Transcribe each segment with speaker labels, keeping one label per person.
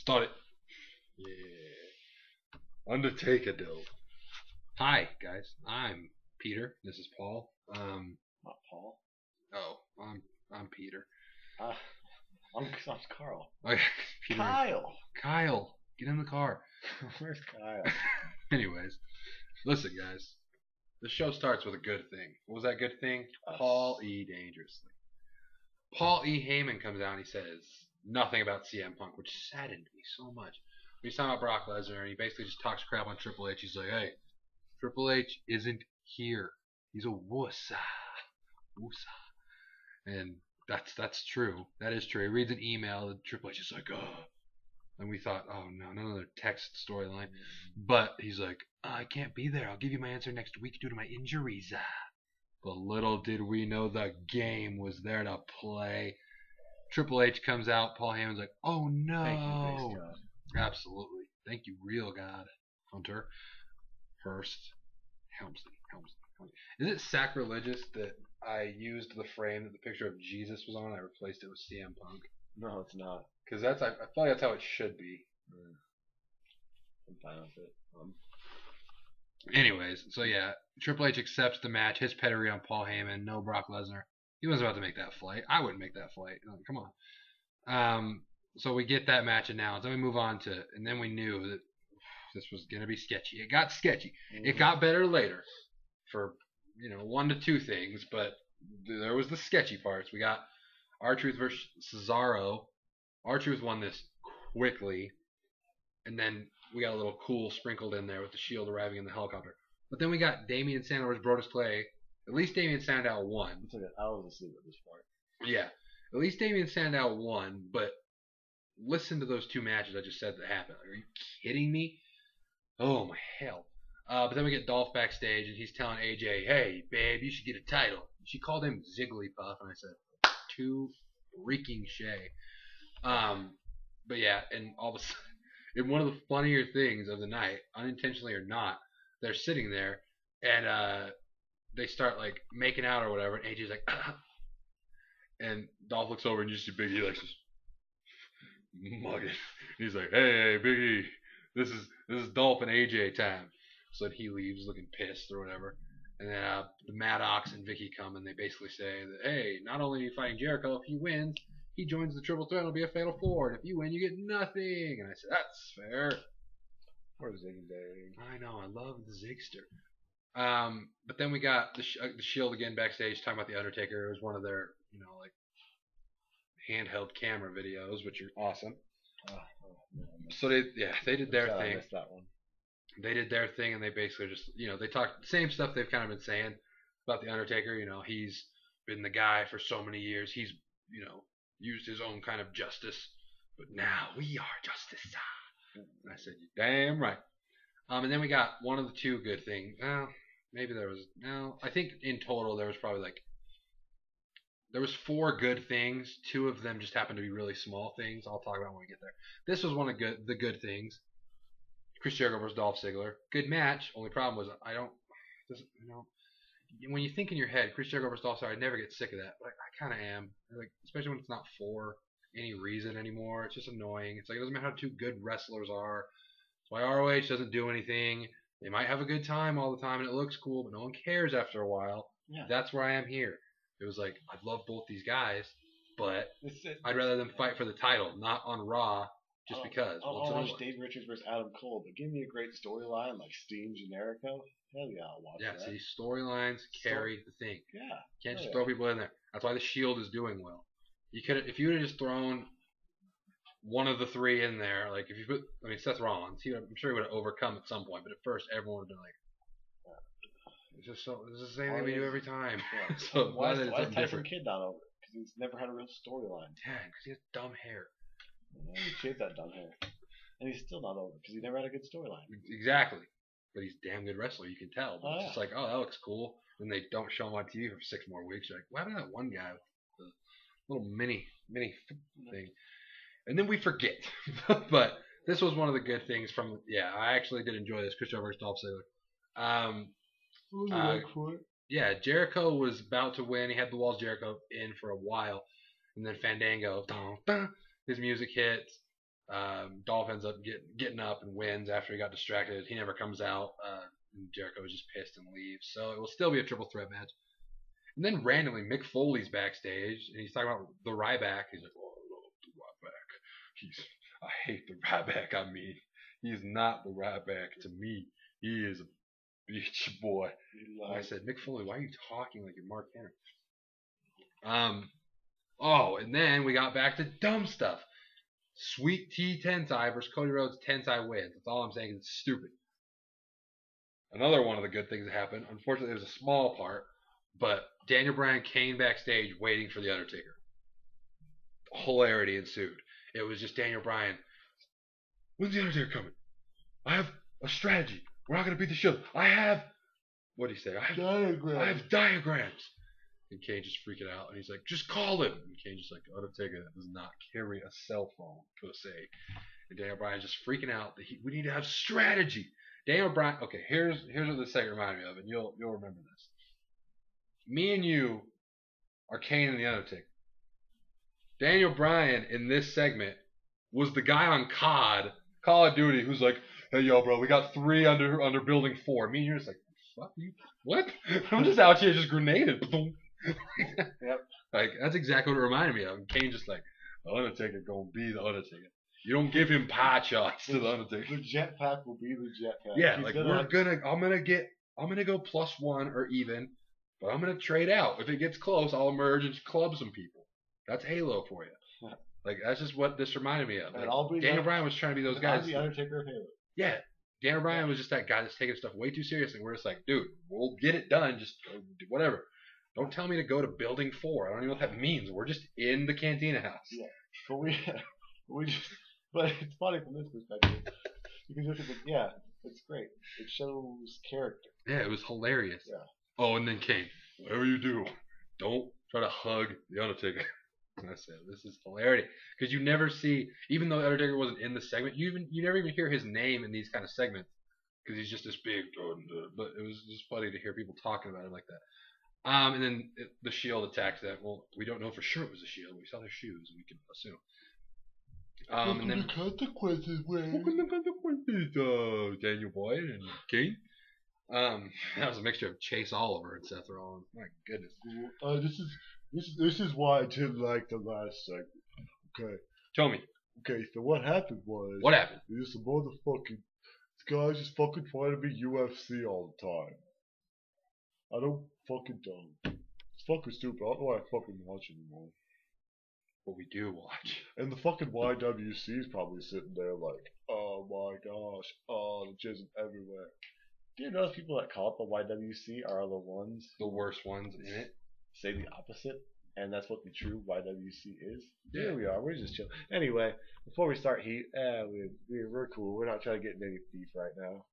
Speaker 1: Start it. Yeah. Undertaker though. Hi guys, I'm Peter. This is Paul.
Speaker 2: Not Paul.
Speaker 1: Oh, I'm Peter.
Speaker 2: I'm Carl.
Speaker 1: Okay, Peter. Kyle, get in the car.
Speaker 2: Where's Kyle?
Speaker 1: Anyways, listen guys. The show starts with a good thing. What was that good thing?
Speaker 2: Us.
Speaker 1: Paul E. Dangerously. Paul E. Heyman comes out and he says nothing about CM Punk, which saddened me so much. He's talking about Brock Lesnar and he basically just talks crap on Triple H. He's like, hey, Triple H isn't here. He's a wussa. And that's true. That is true. He reads an email and Triple H is like, oh. And we thought, oh no, another text storyline. But he's like, I can't be there. I'll give you my answer next week due to my injuries. But little did we know the game was there to play. Triple H comes out. Paul Heyman's like, oh no.
Speaker 2: Thank you, base God.
Speaker 1: Absolutely. Thank you, real God. Hunter Hurst Helmsley. Is it sacrilegious that I used the frame that the picture of Jesus was on and I replaced it with CM Punk?
Speaker 2: No, it's not.
Speaker 1: Because I feel like that's how it should be.
Speaker 2: I'm fine with it.
Speaker 1: Anyways, so yeah, Triple H accepts the match, his pedigree on Paul Heyman, no Brock Lesnar. He wasn't about to make that flight. I wouldn't make that flight. Like, come on. So we get that match announced. Then we move on to, and then we knew that this was going to be sketchy. It got sketchy. It got better later for, 1 to 2 things, but there was the sketchy parts. We got R-Truth versus Cesaro. R-Truth won this quickly, and then we got a little cool sprinkled in there with the Shield arriving in the helicopter. But then we got Damien Sandow versus Brodus Clay. At least Damien Sandow won.
Speaker 2: I was asleep at this part.
Speaker 1: Yeah. At least Damien Sandow won, but listen to those 2 matches I just said that happened. Are you kidding me? Oh, my hell. But then we get Dolph backstage, and he's telling AJ, hey, babe, you should get a title. She called him Zigglypuff, and I said, too freaking shay. But yeah, and all of a sudden, in one of the funnier things of the night, unintentionally or not, they're sitting there, and they start, like, making out or whatever, and AJ's like, and Dolph looks over and you see Big E, like, just mugging. He's like, hey, Big E, this is Dolph and AJ time. So then he leaves looking pissed or whatever. And then the Maddox and Vicky come and they basically say that, hey, not only are you fighting Jericho, if he wins, he joins the Triple Threat, it'll be a Fatal 4. And if you win, you get nothing. And I said, that's fair.
Speaker 2: Poor Ziggy.
Speaker 1: I know, I love the Zigster. But then we got the Shield again backstage talking about the Undertaker. It was one of their, like, handheld camera videos, which are awesome. So they did their thing.
Speaker 2: I missed that one.
Speaker 1: They did their thing, and they basically just, they talked the same stuff they've kind of been saying about the Undertaker. He's been the guy for so many years. He's, used his own kind of justice, but now we are justice. And I said, you're damn right. And then we got one of the 2 good things. Maybe there was, no, I think in total there was probably there was 4 good things. 2 of them just happened to be really small things. I'll talk about when we get there. This was one of the good things. Chris Jericho versus Dolph Ziggler. Good match. Only problem was when you think in your head, Chris Jericho versus Dolph Ziggler, I never get sick of that. But I kind of am. Like, especially when it's not for any reason anymore. It's just annoying. It's like it doesn't matter how 2 good wrestlers are. That's why ROH doesn't do anything. They might have a good time all the time and it looks cool, but no one cares after a while.
Speaker 2: Yeah.
Speaker 1: That's where I am here. It was like, I love both these guys, but I'd rather them fight for the title, not on Raw, just because.
Speaker 2: I'll watch Dave Richards versus Adam Cole, but give me a great storyline like Sting, Jericho. Hell yeah, I'll watch that.
Speaker 1: Yeah, see, storylines carry the thing.
Speaker 2: Yeah.
Speaker 1: Can't just throw people in there. That's why the Shield is doing well. You could, if you would have just thrown one of the 3 in there, like if you put, Seth Rollins, I'm sure he would have overcome at some point, but at first everyone would have been like, it's just so, this is the same thing we do every time.
Speaker 2: Yeah.
Speaker 1: So
Speaker 2: why is Tyson Kidd not over? Because he's never had a real storyline.
Speaker 1: Yeah, because he has dumb hair.
Speaker 2: Yeah, he shaved that dumb hair. And he's still not over because he never had a good storyline.
Speaker 1: Exactly. But he's a damn good wrestler, you can tell. But it's just like, oh, that looks cool. And they don't show him on TV for 6 more weeks. You're like, what happened to that one guy with the little mini thing? And then we forget. But this was one of the good things from, I actually did enjoy this. Chris Jericho versus Dolph Ziggler. Yeah, Jericho was about to win. He had the Walls Jericho in for a while. And then Fandango, his music hits. Dolph ends up getting up and wins after he got distracted. He never comes out. And Jericho is just pissed and leaves. So it will still be a triple threat match. And then randomly, Mick Foley's backstage, and he's talking about the Ryback. He's like, "Oh, I love the Ryback. I hate the Ryback. I mean, he's not the Ryback to me. He is a bitch boy." I said, "Mick Foley, why are you talking like you're Mark Henry?" Oh, and then we got back to dumb stuff. Sweet Tea Tensai versus Cody Rhodes Tensai wins. That's all I'm saying. It's stupid. Another one of the good things that happened, unfortunately, it was a small part, but Daniel Bryan came backstage waiting for The Undertaker. Hilarity ensued. It was just Daniel Bryan. "When's The Undertaker coming? I have a strategy. We're not going to beat the Shield. I have," what did he say? I have diagrams. And Kane just freaking out, and he's like, "Just call him." And Kane just like, "Undertaker does not carry a cell phone per se." And Daniel Bryan's just freaking out that we need to have strategy. Daniel Bryan. Okay, here's what this segment reminded me of, and you'll remember this. Me and you are Kane and the Undertaker. Daniel Bryan in this segment was the guy on Call of Duty, who's like, "Hey, yo, bro, we got 3 under building 4. Me and you're just like, "Fuck you, what?" I'm just out here just grenaded.
Speaker 2: Yep.
Speaker 1: Like, that's exactly what it reminded me of. And Kane just like, "The Undertaker gonna be the Undertaker. You don't give him pie charts to the Undertaker."
Speaker 2: The jetpack will be the jetpack.
Speaker 1: Yeah, like I'm gonna go +1 or even, but I'm gonna trade out. If it gets close, I'll emerge and club some people. That's Halo for you. Like, that's just what this reminded me of. Like, Daniel Bryan was trying to be those guys.
Speaker 2: I'm the Undertaker of Halo.
Speaker 1: Yeah. Daniel Bryan was just that guy that's taking stuff way too seriously. We're just like, "Dude, we'll get it done. Just whatever. Don't tell me to go to building 4. I don't even know what that means. We're just in the Cantina house."
Speaker 2: Yeah. But it's funny from this perspective. You can look at it's great. It shows character.
Speaker 1: Yeah, it was hilarious.
Speaker 2: Yeah.
Speaker 1: Oh, and then Kane, "Whatever you do, don't try to hug the Undertaker." And I said, "This is hilarity," because you never see, even though the Undertaker wasn't in the segment, you never even hear his name in these kind of segments because he's just this big. But it was just funny to hear people talking about him like that. And then the Shield attacks that. Well, we don't know for sure it was the Shield. We saw their shoes, and we can assume. And then
Speaker 2: the consequences,
Speaker 1: Daniel Boyd and Kane. That was a mixture of Chase Oliver and Seth Rollins. My goodness.
Speaker 2: This is why I didn't like the last segment. Okay.
Speaker 1: Tell me.
Speaker 2: Okay, so what happened was...
Speaker 1: What happened?
Speaker 2: This guys just fucking trying to be UFC all the time. I don't fucking know. It's fucking stupid. I don't know why I fucking watch anymore.
Speaker 1: But we do watch.
Speaker 2: And the fucking YWC is probably sitting there like, "Oh my gosh, oh, the jizz everywhere." Do you notice people that call it the YWC are the ones,
Speaker 1: the worst ones in it,
Speaker 2: say the opposite, and that's what the true YWC is?
Speaker 1: Yeah.
Speaker 2: Here we are. We're just chilling. Anyway, before we start heat, we're cool. We're not trying to get into any beef right now.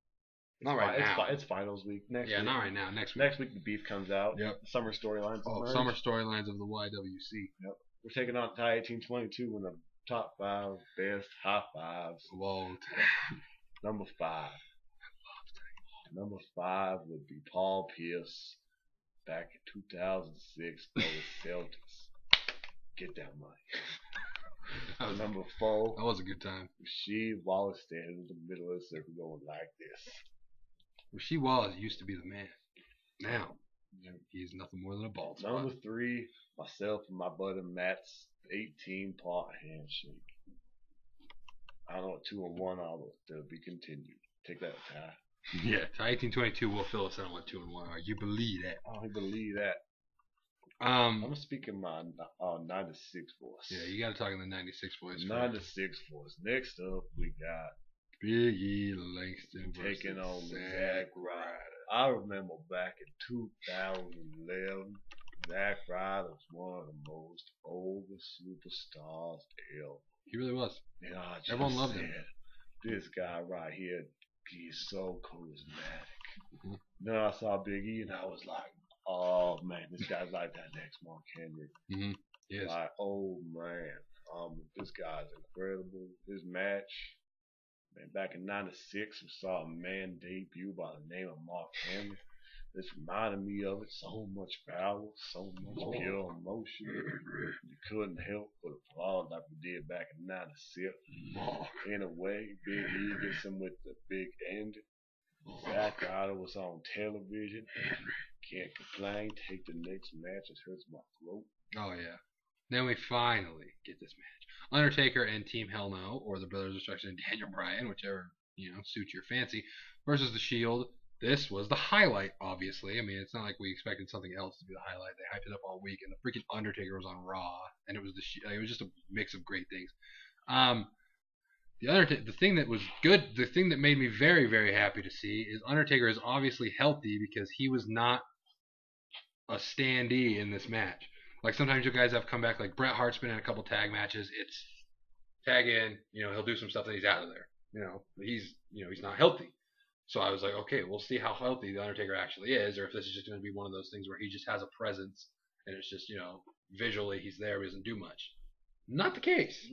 Speaker 1: Not right now.
Speaker 2: It's finals week. Next week.
Speaker 1: Not right now. Next
Speaker 2: week the beef comes out.
Speaker 1: Yep.
Speaker 2: Summer storylines.
Speaker 1: Summer storylines of the YWC.
Speaker 2: Yep. We're taking on Thai 1822 in the top 5 best high fives.
Speaker 1: Long
Speaker 2: time. Number 5. Number 5 would be Paul Pierce back in 2006 for the Celtics. Get that money. Number 4.
Speaker 1: That was a good time.
Speaker 2: Rasheed Wallace standing in the middle of the circle going like this.
Speaker 1: Rasheed Wallace used to be the man. Now, he's nothing more than a ball spot.
Speaker 2: Number 3, myself and my buddy Matt's 18-part handshake. I don't know what 2 and 1 are, but they'll be continued. Take that, Ty.
Speaker 1: Yeah, Ty 1822 will fill us in on what 2 and 1 are. You believe that?
Speaker 2: I don't believe that. I'm speaking my 96 voice.
Speaker 1: Yeah, you got to talk in the 96 voice.
Speaker 2: 96 voice. Next up, we got
Speaker 1: Big E Langston
Speaker 2: taking on Zack Ryder. I remember back in 2011, Zack Ryder was one of the most over superstars ever.
Speaker 1: He really was.
Speaker 2: And
Speaker 1: everyone loved him.
Speaker 2: This guy right here, he's so charismatic. Mm-hmm. Then I saw Big E and I was like, "Oh man, this guy's like that next Mark Henry."
Speaker 1: Mm-hmm. Yes.
Speaker 2: Like, oh man, this guy's incredible. His match, man, back in '96, we saw a man debut by the name of Mark Henry. This reminded me of it. So much power, so much pure emotion. You couldn't help but applaud like we did back in '96. In a way, Big E gets him with the big ending. Zack Ryder was on television. Can't complain. Take the next match. It hurts my throat.
Speaker 1: Oh yeah. Then we finally get this match: Undertaker and Team Hell No, or the Brothers of Destruction and Daniel Bryan, whichever suits your fancy, versus the Shield. This was the highlight, obviously. I mean, it's not like we expected something else to be the highlight. They hyped it up all week, and the freaking Undertaker was on Raw, and it was it was just a mix of great things. The thing that was good, the thing that made me very, very happy to see is Undertaker is obviously healthy because he was not a standee in this match. Like sometimes you guys have come back, like Bret Hart's been in a couple tag matches. It's tag in, he'll do some stuff and he's out of there. He's not healthy. So I was like, okay, we'll see how healthy the Undertaker actually is, or if this is just going to be one of those things where he just has a presence and it's just, visually he's there, but he doesn't do much. Not the case.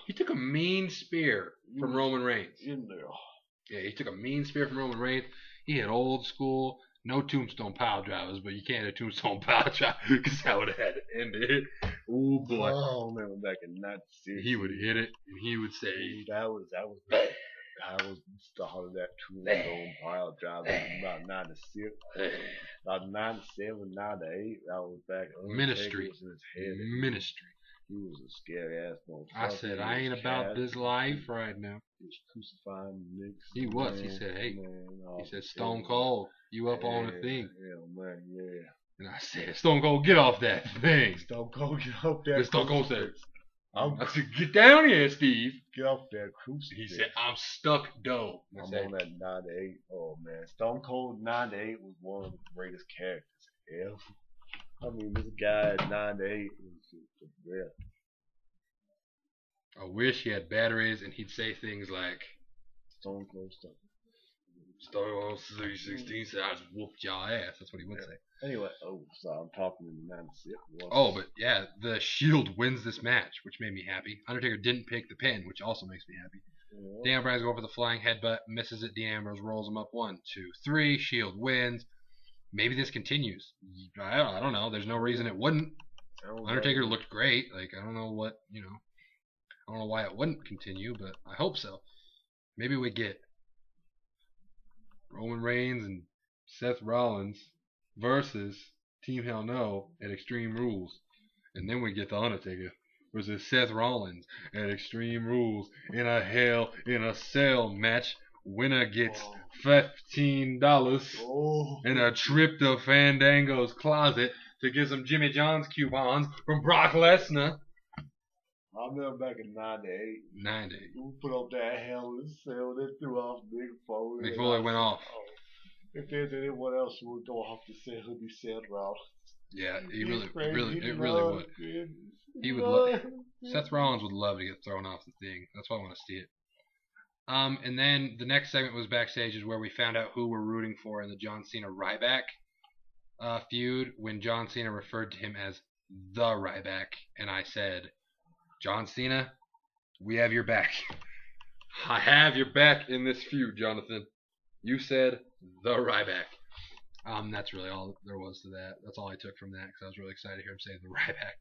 Speaker 1: He took a mean spear from Roman Reigns.
Speaker 2: In there.
Speaker 1: Yeah, he took a mean spear from Roman Reigns. He had old school, no tombstone pile drivers, but you can't have tombstone pile driver because that would have had to end it. Oh boy.
Speaker 2: Oh man, back in '96.
Speaker 1: He would hit it and he would say
Speaker 2: that was the start of that tombstone pile driver about '96. About '97, '98. I was back in
Speaker 1: Ministry. Ministry.
Speaker 2: He was a scary ass motherfucker.
Speaker 1: I said, I ain't about this life right now.
Speaker 2: He was crucifying niggas.
Speaker 1: He was. He said, hey. He said, Stone Cold, you up on the thing.
Speaker 2: Yeah, man, yeah.
Speaker 1: And I said, Stone Cold, get off that thing.
Speaker 2: Stone Cold, get off that.
Speaker 1: Stone Cold said, I said, get down here, Steve.
Speaker 2: Get off that crucifix.
Speaker 1: He said, I'm stuck, dough.
Speaker 2: I'm on that '98. Oh, man. Stone Cold '98 was one of the greatest characters ever. I mean, this guy at '98 was just the best.
Speaker 1: I wish he had batteries and he'd say things like,
Speaker 2: Stone Cold stuff.
Speaker 1: Stone Cold 316 said, I just whooped y'all ass. That's what he would say.
Speaker 2: Anyway, sorry, I'm talking in the '96.
Speaker 1: Oh, but yeah, the Shield wins this match, which made me happy. Undertaker didn't pick the pin, which also makes me happy. Yeah. Daniel Bryan's going for the flying headbutt, misses it. Dean Ambrose rolls him up 1, 2, 3. Shield wins. Maybe this continues. I don't know. There's no reason it wouldn't. Undertaker looked great. Like, I don't know what, I don't know why it wouldn't continue, but I hope so. Maybe we get Roman Reigns and Seth Rollins versus Team Hell No at Extreme Rules. And then we get The Undertaker versus Seth Rollins at Extreme Rules in a Hell in a Cell match. Winner gets $15 and a trip to Fandango's closet to get some Jimmy John's coupons from Brock Lesnar.
Speaker 2: I remember back in '98. We put up that Hell in a Cell. They threw off Big Foley.
Speaker 1: Big Foley went off.
Speaker 2: If there's anyone else who would go off the cell, it would be Seth Rollins.
Speaker 1: Yeah, it really would. He would. Seth Rollins would love to get thrown off the thing. That's why I want to see it. And then the next segment was backstage, is where we found out who we're rooting for in the John Cena Ryback feud. When John Cena referred to him as the Ryback, and I said, John Cena, we have your back. I have your back in this feud, Jonathan. You said the Ryback. That's really all there was to that. That's all I took from that, because I was really excited to hear him say the Ryback.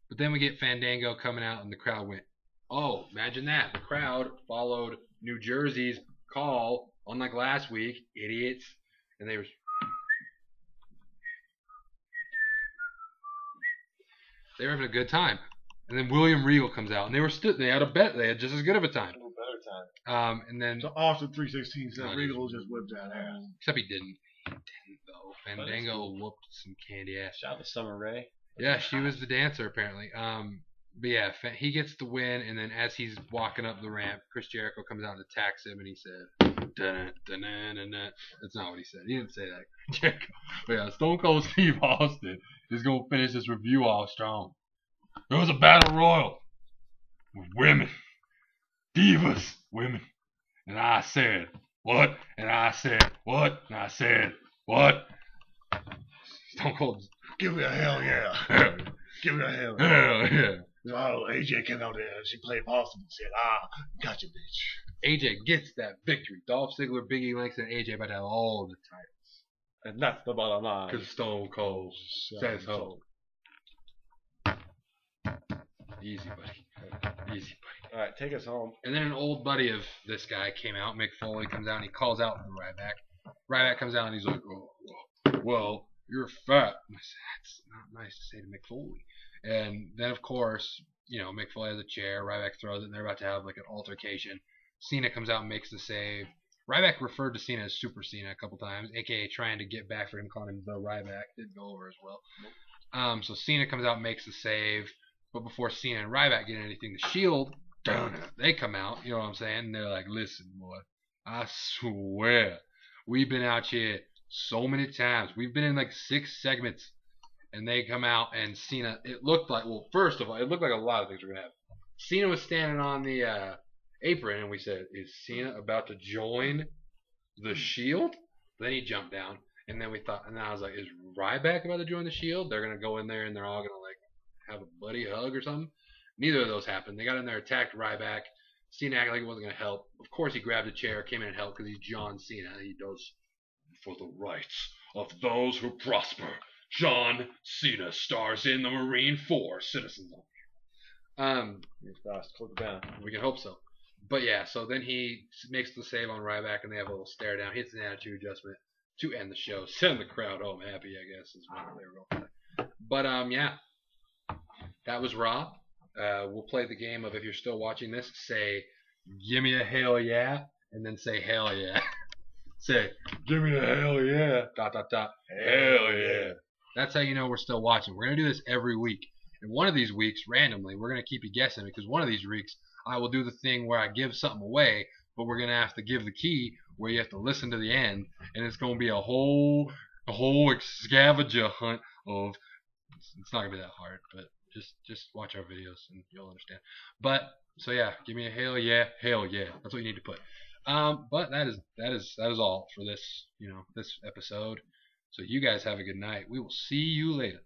Speaker 1: But then we get Fandango coming out, and the crowd went, oh, imagine that. The crowd followed New Jersey's call, unlike last week, idiots. And they were having a good time. And then William Regal comes out, and they had a bet. They had just as good of a time.
Speaker 2: A better time.
Speaker 1: And then
Speaker 2: so Austin 316 said Regal just whipped that ass.
Speaker 1: Except he didn't. He didn't though. Fandango whooped some candy ass.
Speaker 3: Shout out to Summer Rae.
Speaker 1: Yeah, she was the dancer apparently. But yeah, he gets the win, and then as he's walking up the ramp, Chris Jericho comes out and attacks him, and he said, dun-dun-dun-dun-dun. That's not what he said. He didn't say that. Jericho. But yeah, Stone Cold Steve Austin is going to finish this review off strong. It was a battle royal with women, divas, women. And I said, what? And I said, what? And I said, what? Stone Cold,
Speaker 2: give me a hell yeah. Give me a hell yeah.
Speaker 1: Hell yeah.
Speaker 2: Oh, AJ came out there and she played possum and said, gotcha, bitch.
Speaker 1: AJ gets that victory. Dolph Ziggler, Big E Langston, and AJ about to have all the titles.
Speaker 2: And that's the bottom line.
Speaker 1: Because Stone Cold says so. Easy, buddy. Easy, buddy.
Speaker 2: All right, take us home.
Speaker 1: And then an old buddy of this guy came out. Mick Foley comes out and he calls out for Ryback. Ryback comes out and he's like, "Oh, well, you're fat." And I said, "That's not nice to say to Mick Foley." And then, of course, Mick Foley has a chair. Ryback throws it, and they're about to have like an altercation. Cena comes out and makes the save. Ryback referred to Cena as Super Cena a couple times, aka trying to get back for him, calling him the Ryback. Didn't go over as well. So Cena comes out and makes the save. But before Cena and Ryback get anything, the Shield, they come out, you know what I'm saying? And they're like, "Listen, boy, I swear, we've been out here so many times. We've been in like 6 segments." And they come out and Cena, it looked like, well, first of all, it looked like a lot of things were going to happen. Cena was standing on the apron and we said, "Is Cena about to join the Shield?" Then he jumped down and then we thought, and then I was like, "Is Ryback about to join the Shield? They're going to go in there and they're all going to like have a buddy hug or something." Neither of those happened. They got in there, attacked Ryback. Cena acted like it wasn't going to help. Of course, he grabbed a chair, came in and helped because he's John Cena. He does for the rights of those who prosper. John Cena stars in the Marine Force Citizens. We can hope so. But yeah, so then he makes the save on Ryback and they have a little stare down. Hits an attitude adjustment to end the show. Send the crowd home happy, I guess, is what they were going for. But yeah. That was Raw. We'll play the game of, if you're still watching this, say, "Give me a hell yeah," and then say hell yeah. Say, "Give me a hell yeah, ... hell yeah." That's how you know we're still watching. We're going to do this every week. And one of these weeks, randomly, we're going to keep you guessing, because one of these weeks, I will do the thing where I give something away, but we're going to have to give the key where you have to listen to the end, and it's going to be a whole scavenger hunt of, it's not going to be that hard, but just watch our videos and you'll understand. But so yeah, give me a hell yeah. That's what you need to put. But that is all for this, this episode. So you guys have a good night. We will see you later.